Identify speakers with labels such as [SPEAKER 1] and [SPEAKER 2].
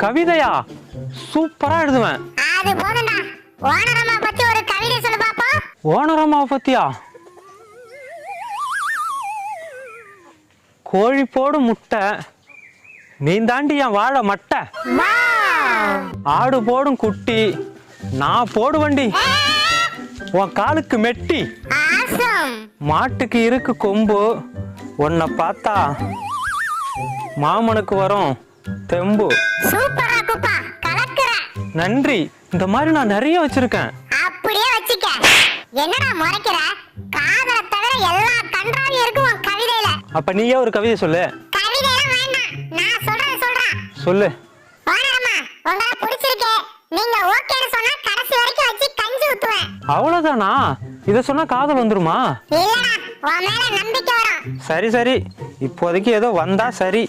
[SPEAKER 1] கவிதையா? சூப்பரா எழுதுவேன்.
[SPEAKER 2] அது போதும்டா. ஓனரம்மா பத்தி ஒரு கவிதை சொல்லு பாப்போம்.
[SPEAKER 1] ஓனரம்மா பத்தியா? கோழி போடும் முட்டை, நீ தாண்டி என் வாழை மட்டை. ஆடு போடும் குட்டி, நான் போடுவண்டி உன் காலுக்கு மெட்டி. மாட்டுக்கு இருக்கு கொம்பு, உன்னை பார்த்தா மாமனுக்கு வரும் தெம்பு. நன்றி. இந்த மாதிரி நான் நிறைய வச்சிருக்கேன்.
[SPEAKER 2] அப்படியே வச்சுக்க. என்னடா முறைக்கிற? காதல தவிர எல்லா கன்றாவியும் இருக்கு உன் கவிதையில.
[SPEAKER 1] அப்ப நீயே ஒரு கவிதை சொல்லு.
[SPEAKER 2] கவிதைலாம் வேண்டாம், நான் சொல்றேன்.
[SPEAKER 1] சொல்லு.
[SPEAKER 2] ஓனரம்மா, உங்களை பிடிச்சிருக்கு. நீங்க ஓகேன்னு சொன்னா கடைசி வரைக்கும் வச்சு கஞ்சி ஊத்துவேன்.
[SPEAKER 1] அவ்வளவுதானா? இத சொன்னா காதல் வந்துருமா?
[SPEAKER 2] இல்லடா, உன் மேல நம்பிக்கை வரும்.
[SPEAKER 1] சரி, இப்போதைக்கு ஏதோ வந்தா சரி.